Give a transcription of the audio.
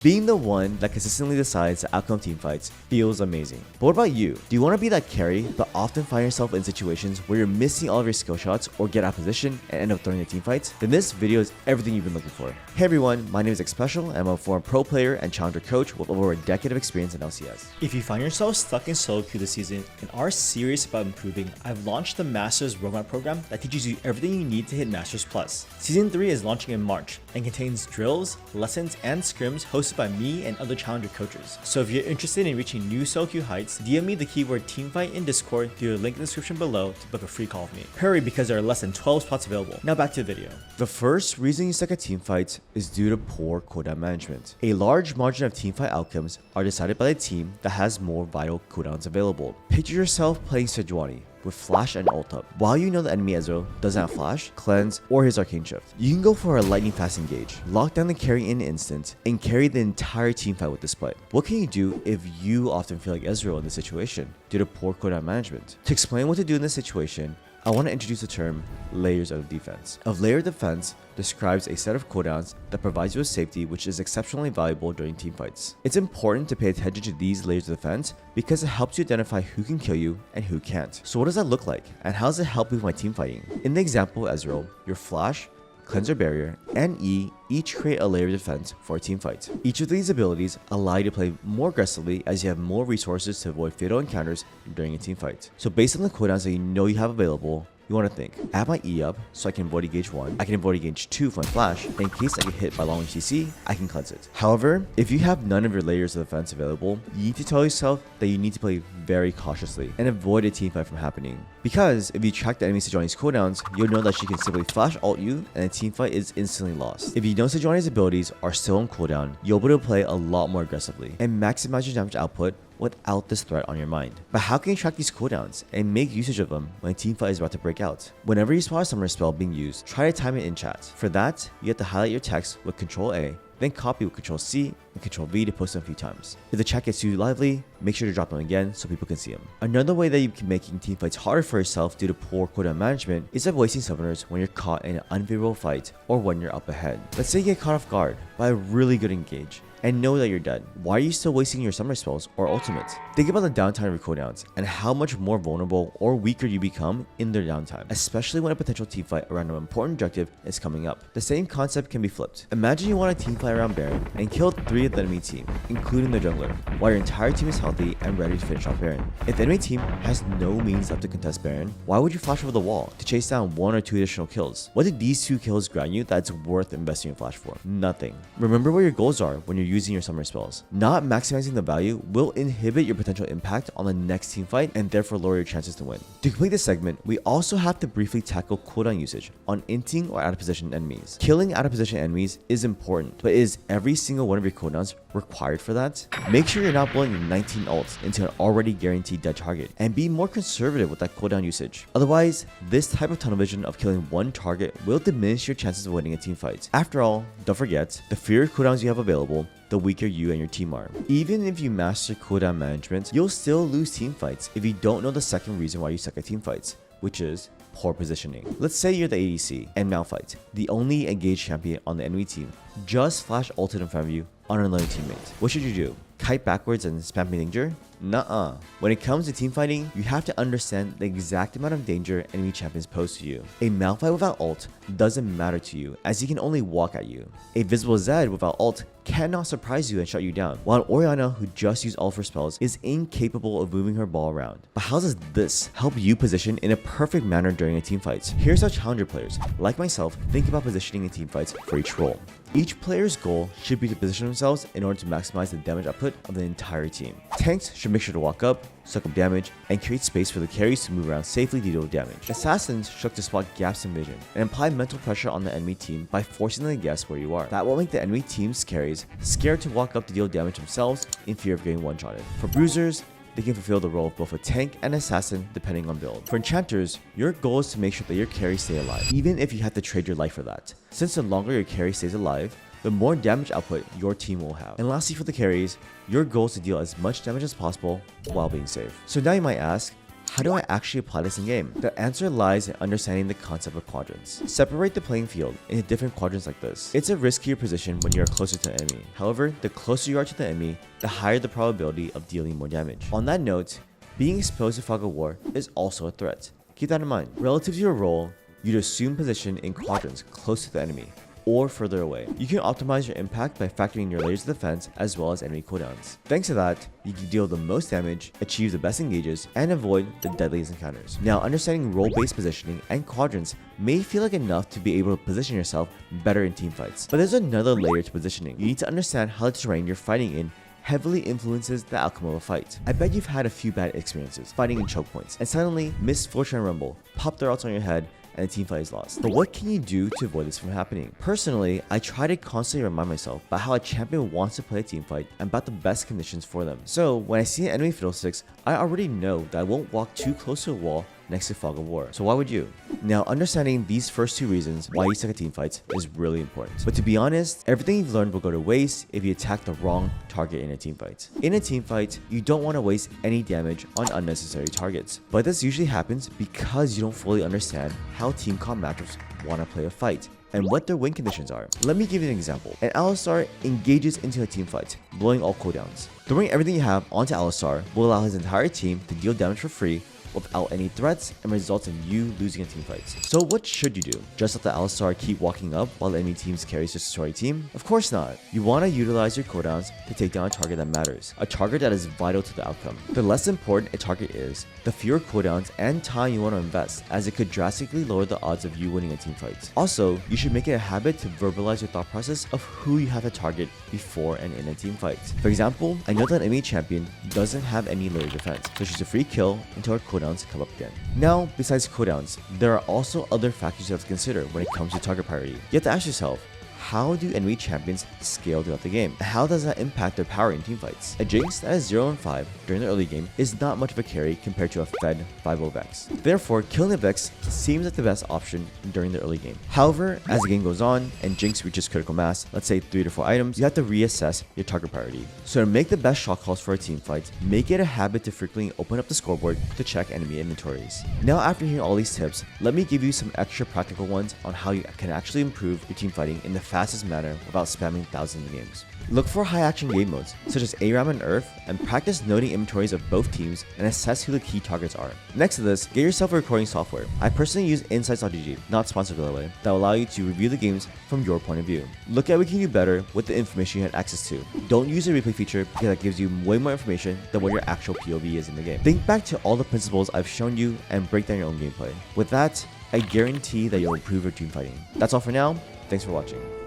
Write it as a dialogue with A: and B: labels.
A: Being the one that consistently decides the outcome of teamfights feels amazing. But what about you? Do you want to be that carry, but often find yourself in situations where you're missing all of your skill shots or get out of position and end up throwing a teamfight? Then this video is everything you've been looking for. Hey everyone, my name is Xpecial and I'm a former pro player and challenger coach with over a decade of experience in LCS.
B: If you find yourself stuck in solo queue this season and are serious about improving, I've launched the Masters Roadmap program that teaches you everything you need to hit Masters Plus. Season 3 is launching in March and contains drills, lessons, and scrims hosted by me and other challenger coaches. So if you're interested in reaching new solo queue heights, DM me the keyword teamfight in Discord through the link in the description below to book a free call with me. Hurry because there are less than 12 spots available. Now back to the video.
A: The first reason you suck at teamfights is due to poor cooldown management. A large margin of teamfight outcomes are decided by the team that has more vital cooldowns available. Picture yourself playing Sejuani with flash and ult up. While you know the enemy Ezreal doesn't have flash, cleanse, or his arcane shift, you can go for a lightning fast engage, lock down the carry in an instant, and carry the entire team fight with this play. What can you do if you often feel like Ezreal in this situation due to poor cooldown management? To explain what to do in this situation, I want to introduce the term layers of defense. A layer of defense describes a set of cooldowns that provides you with safety, which is exceptionally valuable during teamfights. It's important to pay attention to these layers of defense because it helps you identify who can kill you and who can't. So what does that look like, and how does it help with my team fighting? In the example Ezreal, your flash, cleanser barrier, and E each create a layer of defense for a team fight. Each of these abilities allow you to play more aggressively as you have more resources to avoid fatal encounters during a team fight. So based on the cooldowns that you know you have available, you want to think, I have my E up so I can avoid engage 1, I can avoid engage 2 for my flash, and in case I get hit by long range CC, I can cleanse it. However, if you have none of your layers of defense available, you need to tell yourself that you need to play very cautiously and avoid a team fight from happening. Because if you track the enemy Sejuani's cooldowns, you'll know that she can simply flash ult you and the team fight is instantly lost. If you know Sejuani's abilities are still on cooldown, you'll be able to play a lot more aggressively and maximize your damage output without this threat on your mind. But how can you track these cooldowns and make usage of them when a team fight is about to break out? Whenever you spot a summoner spell being used, try to time it in chat. For that, you have to highlight your text with Ctrl A, then copy with Ctrl C and Ctrl V to post them a few times. If the chat gets too lively, make sure to drop them again so people can see them. Another way that you can make teamfights harder for yourself due to poor cooldown management is by wasting summoners when you're caught in an unfavorable fight or when you're up ahead. Let's say you get caught off guard by a really good engage and know that you're dead. Why are you still wasting your summoner spells or ultimates? Think about the downtime of your cooldowns and how much more vulnerable or weaker you become in their downtime, especially when a potential teamfight around an important objective is coming up. The same concept can be flipped. Imagine you want to teamfight around Baron and kill 3 of the enemy team, including the jungler, while your entire team is healthy and ready to finish off Baron. If the enemy team has no means left to contest Baron, why would you flash over the wall to chase down 1 or 2 additional kills? What did these 2 kills grant you that's worth investing your flash for? Nothing. Remember what your goals are when you're using your summoner spells. Not maximizing the value will inhibit your potential impact on the next team fight and therefore lower your chances to win. To complete this segment, we also have to briefly tackle cooldown usage on inting or out of position enemies. Killing out of position enemies is important, but is every single one of your cooldowns required for that? Make sure you're not blowing your 19 ults into an already guaranteed dead target and be more conservative with that cooldown usage. Otherwise, this type of tunnel vision of killing one target will diminish your chances of winning a team fight. After all, don't forget, the fewer cooldowns you have available, the weaker you and your team are. Even if you master cooldown management, you'll still lose team fights if you don't know the second reason why you suck at team fights, which is poor positioning. Let's say you're the ADC and Malphite, the only engaged champion on the enemy team, just flash ulted in front of you on another teammate. What should you do? Kite backwards and spam danger? Nuh-uh. When it comes to team fighting, you have to understand the exact amount of danger enemy champions pose to you. A Malphite without ult doesn't matter to you as he can only walk at you. A visible Zed without ult cannot surprise you and shut you down, while an Orianna who just used ult for spells is incapable of moving her ball around. But how does this help you position in a perfect manner during a team fight? Here's how challenger players, like myself, think about positioning in team fights for each role. Each player's goal should be to position themselves in order to maximize the damage output of the entire team. Tanks should make sure to walk up, suck up damage, and create space for the carries to move around safely to deal damage. Assassins should look to spot gaps in vision and apply mental pressure on the enemy team by forcing them to guess where you are. That will make the enemy team's carries scared to walk up to deal damage themselves in fear of getting one-shotted. For bruisers, they can fulfill the role of both a tank and assassin depending on build. For enchanters, your goal is to make sure that your carries stay alive, even if you have to trade your life for that, since the longer your carry stays alive, the more damage output your team will have. And lastly, for the carries, your goal is to deal as much damage as possible while being safe. So now you might ask, how do I actually apply this in game? The answer lies in understanding the concept of quadrants. Separate the playing field into different quadrants like this. It's a riskier position when you are closer to the enemy. However, the closer you are to the enemy, the higher the probability of dealing more damage. On that note, being exposed to fog of war is also a threat. Keep that in mind. Relative to your role, you'd assume position in quadrants close to the enemy or further away. You can optimize your impact by factoring your layers of defense as well as enemy cooldowns. Thanks to that, you can deal the most damage, achieve the best engages, and avoid the deadliest encounters. Now, understanding role-based positioning and quadrants may feel like enough to be able to position yourself better in team fights. But there's another layer to positioning. You need to understand how the terrain you're fighting in heavily influences the outcome of a fight. I bet you've had a few bad experiences fighting in choke points, and suddenly misfortune and rumble pop their outs on your head and the team fight is lost. But what can you do to avoid this from happening? Personally, I try to constantly remind myself about how a champion wants to play a team fight and about the best conditions for them. So when I see an enemy fiddlesticks, I already know that I won't walk too close to a wall next to fog of war. So why would you? Now, understanding these first two reasons why you suck at team fights is really important. But to be honest, everything you've learned will go to waste if you attack the wrong target in a team fight. In a team fight, you don't want to waste any damage on unnecessary targets. But this usually happens because you don't fully understand how team comp matchups want to play a fight and what their win conditions are. Let me give you an example. An Alistar engages into a team fight, blowing all cooldowns. Throwing everything you have onto Alistar will allow his entire team to deal damage for free without any threats and results in you losing a team fight. So what should you do? Just let the Alistar keep walking up while the enemy team's carries just destroy a team? Of course not. You want to utilize your cooldowns to take down a target that matters, a target that is vital to the outcome. The less important a target is, the fewer cooldowns and time you want to invest, as it could drastically lower the odds of you winning a team fight. Also, you should make it a habit to verbalize your thought process of who you have to target before and in a team fight. For example, I know that an enemy champion doesn't have any layer defense, so she's a free kill until her cooldowns come up again. Now, besides cooldowns, there are also other factors you have to consider when it comes to target priority. You have to ask yourself, how do enemy champions scale throughout the game? How does that impact their power in teamfights? A Jinx that is 0 and 5 during the early game is not much of a carry compared to a fed 5-0 Vex. Therefore, killing the Vex seems like the best option during the early game. However, as the game goes on and Jinx reaches critical mass, let's say 3 to 4 items, you have to reassess your target priority. So to make the best shot calls for a teamfight, make it a habit to frequently open up the scoreboard to check enemy inventories. Now, after hearing all these tips, let me give you some extra practical ones on how you can actually improve your teamfighting in the fastest manner without spamming thousands of games. Look for high action game modes such as ARAM and Earth, and practice noting inventories of both teams and assess who the key targets are. Next to this, get yourself a recording software. I personally use Insights.gg, not sponsored by the way, that will allow you to review the games from your point of view. Look at what you can do better with the information you had access to. Don't use the replay feature because that gives you way more information than what your actual POV is in the game. Think back to all the principles I've shown you and break down your own gameplay. With that, I guarantee that you'll improve your team fighting. That's all for now. Thanks for watching.